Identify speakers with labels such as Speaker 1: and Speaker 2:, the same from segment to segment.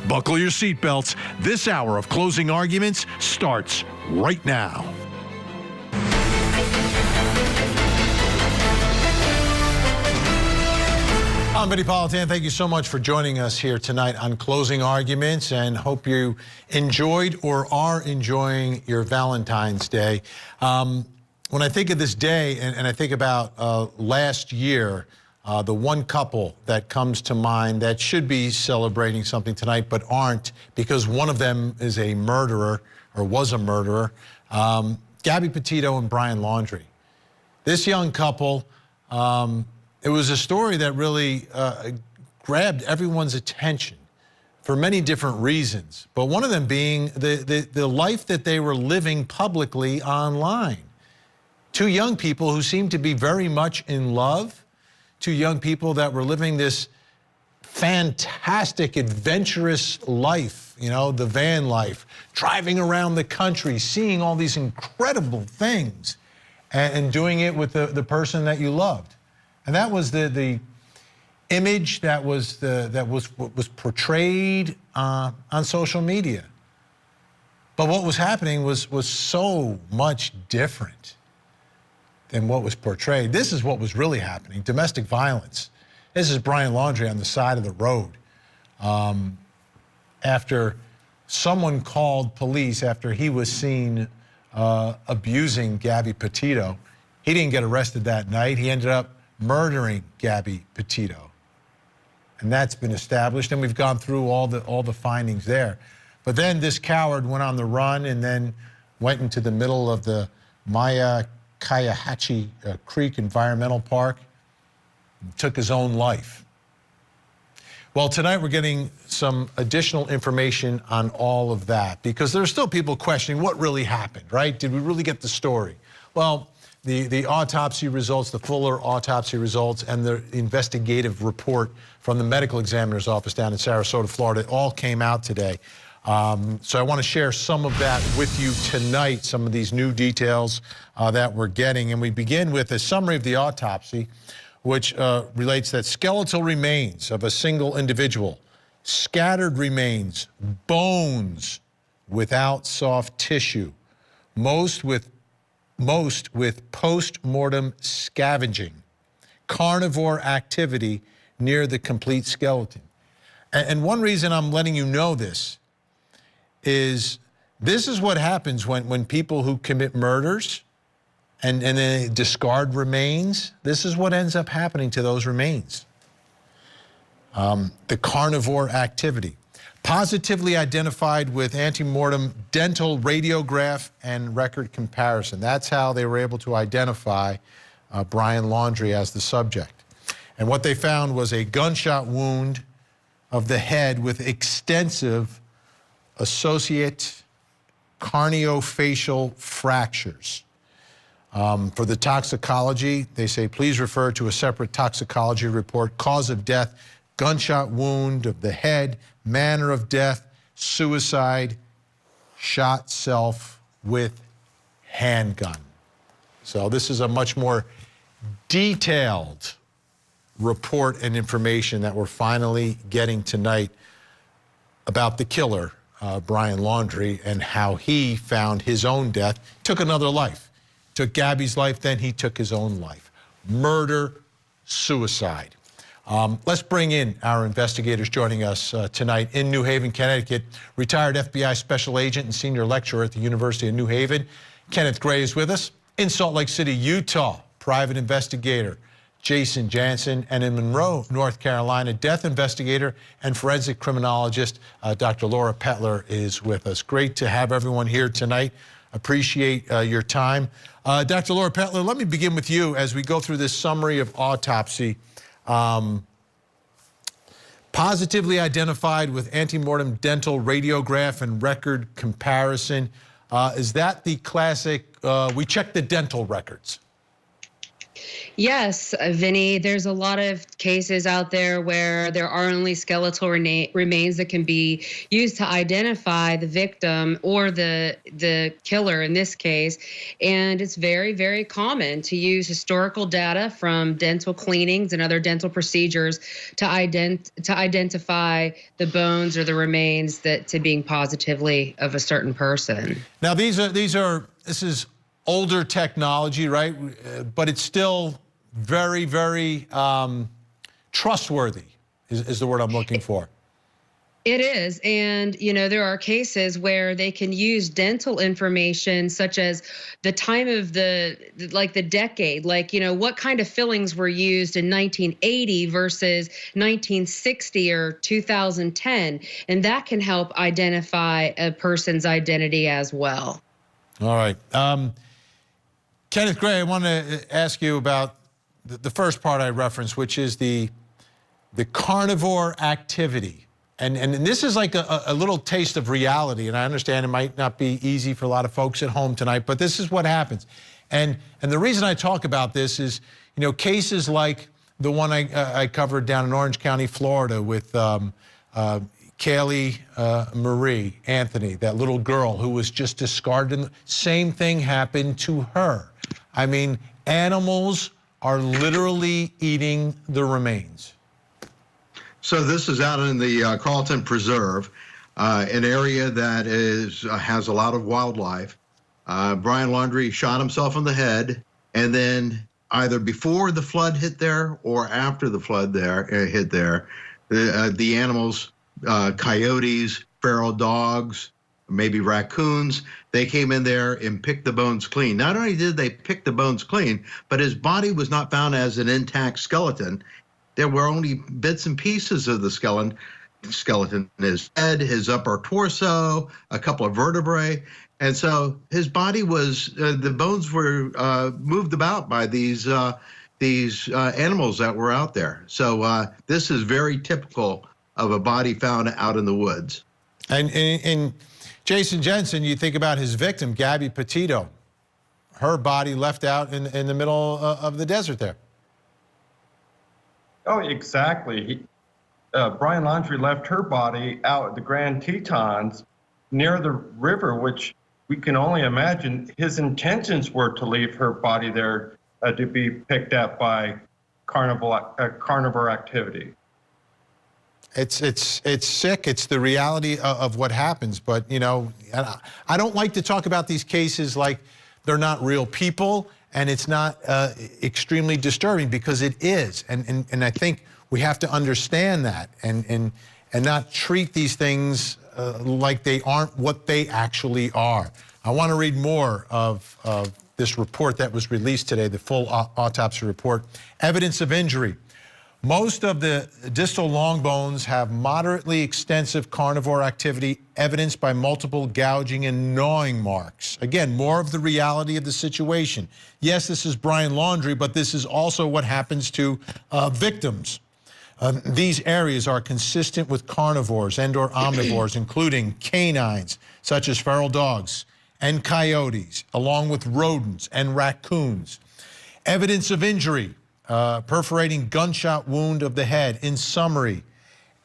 Speaker 1: Buckle your seatbelts. This hour of closing arguments starts right now.
Speaker 2: I'm Benny Politan. Thank you so much for joining us here tonight on Closing Arguments, and hope you enjoyed or are enjoying your Valentine's Day. When I think of this day and I think about last year, the one couple that comes to mind that should be celebrating something tonight but aren't because one of them is a murderer or was a murderer, Gabby Petito and Brian Laundrie. This young couple, it was a story that really grabbed everyone's attention for many different reasons, but one of them being the life that they were living publicly online. Two young people who seemed to be very much in love, two young people that were living this fantastic, adventurous life, you know, the van life, driving around the country, seeing all these incredible things, and doing it with the person that you loved. And that was the image that was portrayed on social media. But what was happening was so much different than what was portrayed. This is what was really happening: domestic violence. This is Brian Laundrie on the side of the road. After someone called police after he was seen abusing Gabby Petito. He didn't get arrested that night. He ended up murdering Gabby Petito. And that's been established, and we've gone through all the findings there. But then this coward went on the run and then went into the middle of the Cuyahoga Creek Environmental Park and took his own life. Well, tonight we're getting some additional information on all of that because there are still people questioning what really happened, right? Did we really get the story? Well, the autopsy results, the fuller autopsy results, and the investigative report from the medical examiner's office down in Sarasota, Florida, all came out today. So I want to share some of that with you tonight, some of these new details that we're getting. And we begin with a summary of the autopsy, which relates that skeletal remains of a single individual, scattered remains, bones without soft tissue, most with post-mortem scavenging, carnivore activity near the complete skeleton. And one reason I'm letting you know this is what happens when people who commit murders and they discard remains. This is what ends up happening to those remains. The carnivore activity. Positively identified with antemortem dental radiograph and record comparison. That's how they were able to identify Brian Laundrie as the subject. And what they found was a gunshot wound of the head with extensive associate craniofacial fractures. For the toxicology, they say, please refer to a separate toxicology report. Cause of death, gunshot wound of the head, manner of death, suicide, shot self with handgun. So this is a much more detailed report and information that we're finally getting tonight about the killer, Brian Laundrie, and how he found his own death, took another life. Took Gabby's life, then he took his own life. Murder, suicide. Let's bring in our investigators joining us tonight in New Haven, Connecticut. Retired FBI special agent and senior lecturer at the University of New Haven, Kenneth Gray, is with us. In Salt Lake City, Utah, private investigator Jason Jansen, and in Monroe, North Carolina, death investigator and forensic criminologist Dr. Laura Petler is with us. Great to have everyone here tonight. Appreciate your time. Dr. Laura Petler, let me begin with you as we go through this summary of autopsy. Positively identified with antemortem dental radiograph and record comparison. Is that the classic, we check the dental records?
Speaker 3: Yes, Vinny, there's a lot of cases out there where there are only skeletal remains that can be used to identify the victim or the killer in this case. And it's very, very common to use historical data from dental cleanings and other dental procedures to identify the bones or the remains that to being positively of a certain person.
Speaker 2: Now, this is older technology, right? But it's still very, very trustworthy is the word I'm looking for.
Speaker 3: It is. And, there are cases where they can use dental information, such as the time of the decade, what kind of fillings were used in 1980 versus 1960 or 2010. And that can help identify a person's identity as well.
Speaker 2: All right. Kenneth Gray, I want to ask you about the first part I referenced, which is the carnivore activity. And this is like a little taste of reality, and I understand it might not be easy for a lot of folks at home tonight, but this is what happens. And the reason I talk about this is, cases like the one I covered down in Orange County, Florida with Kaylee Marie Anthony, that little girl who was just discarded. Same thing happened to her. I mean, animals are literally eating the remains.
Speaker 4: So this is out in the Carlton Preserve, an area that has a lot of wildlife. Brian Laundrie shot himself in the head, and then either before the flood hit there or after the flood hit there, the animals, coyotes, feral dogs, maybe raccoons, they came in there and picked the bones clean. Not only did they pick the bones clean, but his body was not found as an intact skeleton. There were only bits and pieces of the skeleton, his head, his upper torso, a couple of vertebrae. And so his body was, the bones were moved about by these animals that were out there. So this is very typical of a body found out in the woods.
Speaker 2: And Jason Jensen, you think about his victim, Gabby Petito, her body left out in the middle of the desert there.
Speaker 5: Oh, exactly. Brian Laundrie left her body out at the Grand Tetons near the river, which we can only imagine his intentions were to leave her body there to be picked up by carnivore activity.
Speaker 2: It's sick. It's the reality of what happens. But, I don't like to talk about these cases like they're not real people. And it's not extremely disturbing, because it is. And I think we have to understand that and not treat these things like they aren't what they actually are. I want to read more of this report that was released today, the full autopsy report. Evidence of injury. Most of the distal long bones have moderately extensive carnivore activity, evidenced by multiple gouging and gnawing marks. Again, more of the reality of the situation. Yes, this is Brian Laundrie, but this is also what happens to victims. These areas are consistent with carnivores and/or omnivores, including canines, such as feral dogs and coyotes, along with rodents and raccoons. Evidence of injury. Perforating gunshot wound of the head. In summary,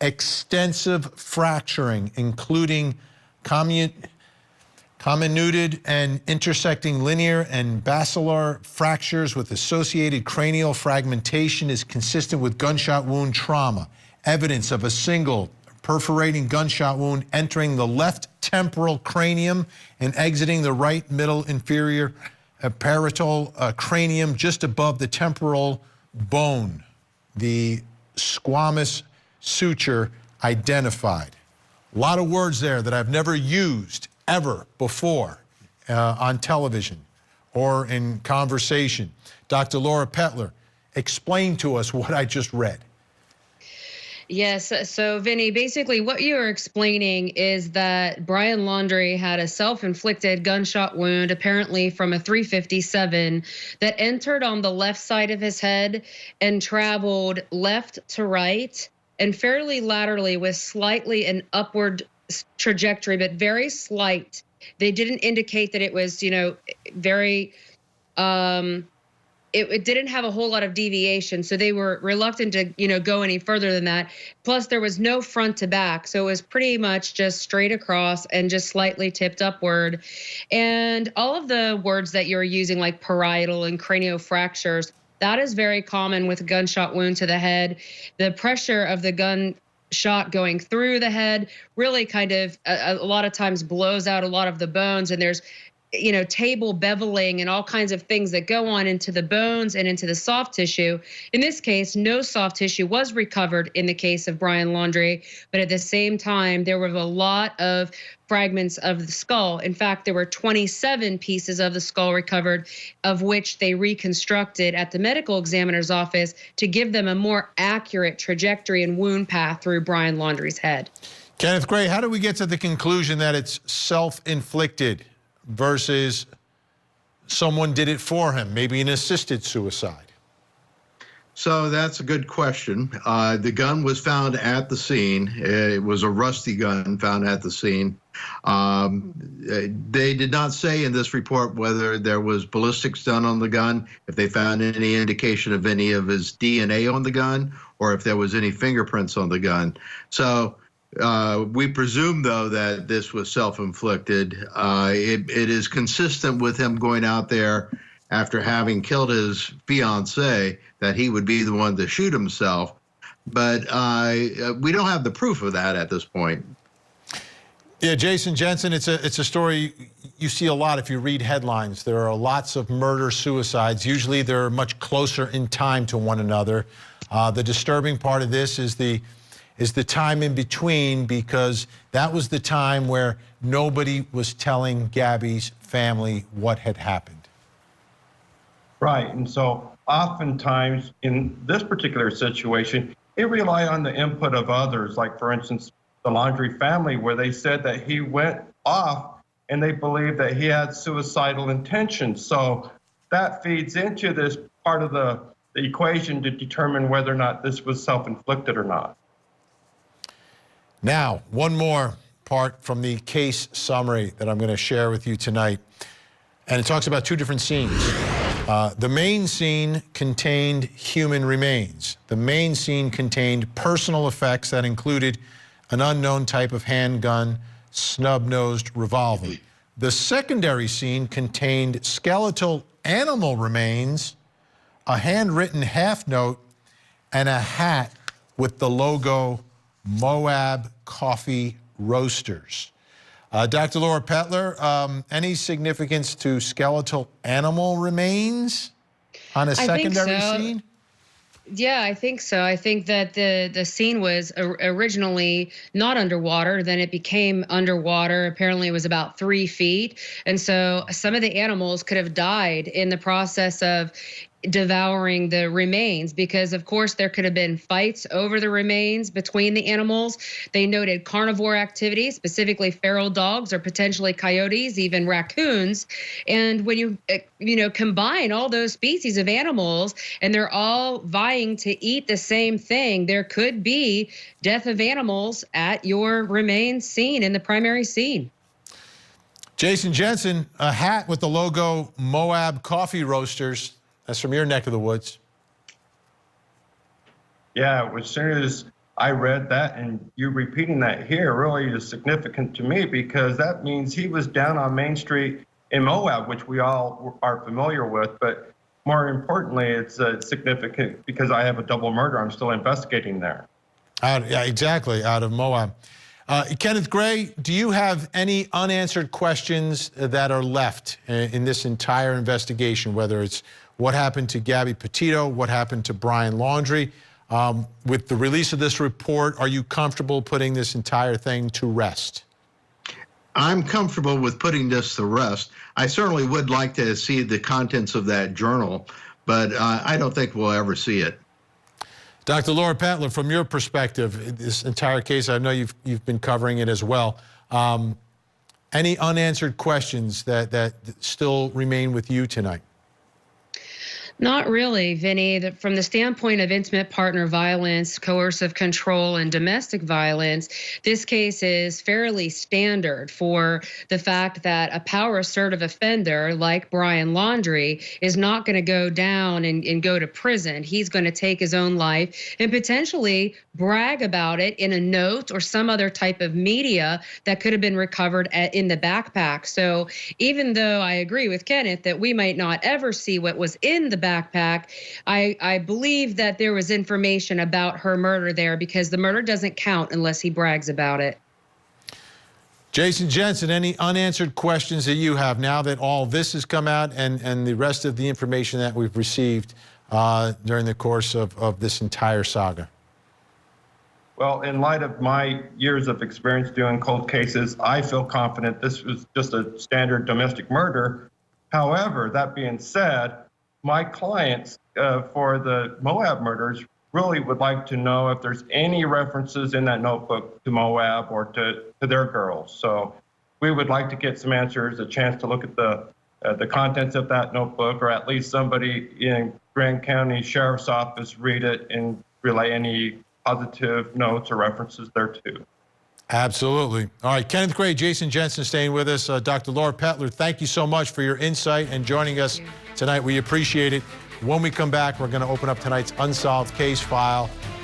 Speaker 2: extensive fracturing, including comminuted and intersecting linear and basilar fractures with associated cranial fragmentation, is consistent with gunshot wound trauma. Evidence of a single perforating gunshot wound entering the left temporal cranium and exiting the right middle inferior parietal cranium just above the temporal bone. The squamous suture identified. A lot of words there that I've never used ever before on television or in conversation. Dr. Laura Petler, explain to us what I just read.
Speaker 3: Yes. So, Vinny, basically what you're explaining is that Brian Laundrie had a self-inflicted gunshot wound, apparently from a .357, that entered on the left side of his head and traveled left to right and fairly laterally with slightly an upward trajectory, but very slight. They didn't indicate that it was, very it didn't have a whole lot of deviation, so they were reluctant to, go any further than that. Plus, there was no front to back, so it was pretty much just straight across and just slightly tipped upward. And all of the words that you're using, like parietal and craniofractures, that is very common with a gunshot wound to the head. The pressure of the gunshot going through the head really kind of a lot of times blows out a lot of the bones, and there's table beveling and all kinds of things that go on into the bones and into the soft tissue. In this case, no soft tissue was recovered in the case of Brian Laundrie, but at the same time, there were a lot of fragments of the skull. In fact, there were 27 pieces of the skull recovered, of which they reconstructed at the medical examiner's office to give them a more accurate trajectory and wound path through Brian Laundrie's head.
Speaker 2: Kenneth Gray, how do we get to the conclusion that it's self-inflicted versus someone did it for him, maybe an assisted suicide?
Speaker 4: So that's a good question. The gun was found at the scene. It was a rusty gun found at the scene. They did not say in this report whether there was ballistics done on the gun, if they found any indication of any of his DNA on the gun, or if there was any fingerprints on the gun. So we presume, though, that this was self-inflicted. It is consistent with him going out there after having killed his fiancée that he would be the one to shoot himself. But we don't have the proof of that at this point.
Speaker 2: Yeah, Jason Jensen, it's a story you see a lot if you read headlines. There are lots of murder-suicides. Usually they're much closer in time to one another. The disturbing part of this is the time in between, because that was the time where nobody was telling Gabby's family what had happened.
Speaker 5: Right, and so oftentimes in this particular situation, it relied on the input of others, like for instance, the Laundrie family, where they said that he went off and they believed that he had suicidal intentions. So that feeds into this part of the equation to determine whether or not this was self-inflicted or not.
Speaker 2: Now, one more part from the case summary that I'm going to share with you tonight. And it talks about two different scenes. The main scene contained human remains. The main scene contained personal effects that included an unknown type of handgun, snub-nosed revolver. The secondary scene contained skeletal animal remains, a handwritten half note, and a hat with the logo Moab Coffee Roasters. Dr. Laura Petler, any significance to skeletal animal remains on a secondary scene?
Speaker 3: Yeah, I think so. I think that the scene was originally not underwater, then it became underwater. Apparently it was about 3 feet. And so some of the animals could have died in the process of devouring the remains, because of course there could have been fights over the remains between the animals. They noted carnivore activity, specifically feral dogs or potentially coyotes, even raccoons. And when you combine all those species of animals and they're all vying to eat the same thing, there could be death of animals at your remains scene in the primary scene.
Speaker 2: Jason Jensen, a hat with the logo Moab Coffee Roasters. That's from your neck of the woods.
Speaker 5: Yeah, as soon as I read that and you repeating that here really is significant to me, because that means he was down on Main Street in Moab, which we all are familiar with. But more importantly, it's significant because I have a double murder I'm still investigating there.
Speaker 2: Yeah, exactly, out of Moab. Kenneth Gray, do you have any unanswered questions that are left in this entire investigation, whether it's what happened to Gabby Petito, what happened to Brian Laundrie? With the release of this report, are you comfortable putting this entire thing to rest?
Speaker 4: I'm comfortable with putting this to rest. I certainly would like to see the contents of that journal, but I don't think we'll ever see it.
Speaker 2: Dr. Laura Petler, from your perspective, this entire case, I know you've been covering it as well. Any unanswered questions that still remain with you tonight?
Speaker 3: Not really, Vinny. From the standpoint of intimate partner violence, coercive control, and domestic violence, this case is fairly standard for the fact that a power assertive offender like Brian Laundrie is not going to go down and go to prison. He's going to take his own life and potentially brag about it in a note or some other type of media that could have been recovered in the backpack. So even though I agree with Kenneth that we might not ever see what was in the backpack, I believe that there was information about her murder there because the murder doesn't count unless he brags about it.
Speaker 2: Jason Jensen, any unanswered questions that you have now that all this has come out and the rest of the information that we've received during the course of this entire saga?
Speaker 5: Well, in light of my years of experience doing cold cases, I feel confident this was just a standard domestic murder. However, that being said, my clients for the Moab murders really would like to know if there's any references in that notebook to Moab or to their girls. So we would like to get some answers, a chance to look at the contents of that notebook, or at least somebody in Grand County Sheriff's Office read it and relay any positive notes or references there too.
Speaker 2: Absolutely. All right, Kenneth Gray, Jason Jensen staying with us. Dr. Laura Petler, thank you so much for your insight and joining us tonight. We appreciate it. When we come back, we're going to open up tonight's unsolved case file.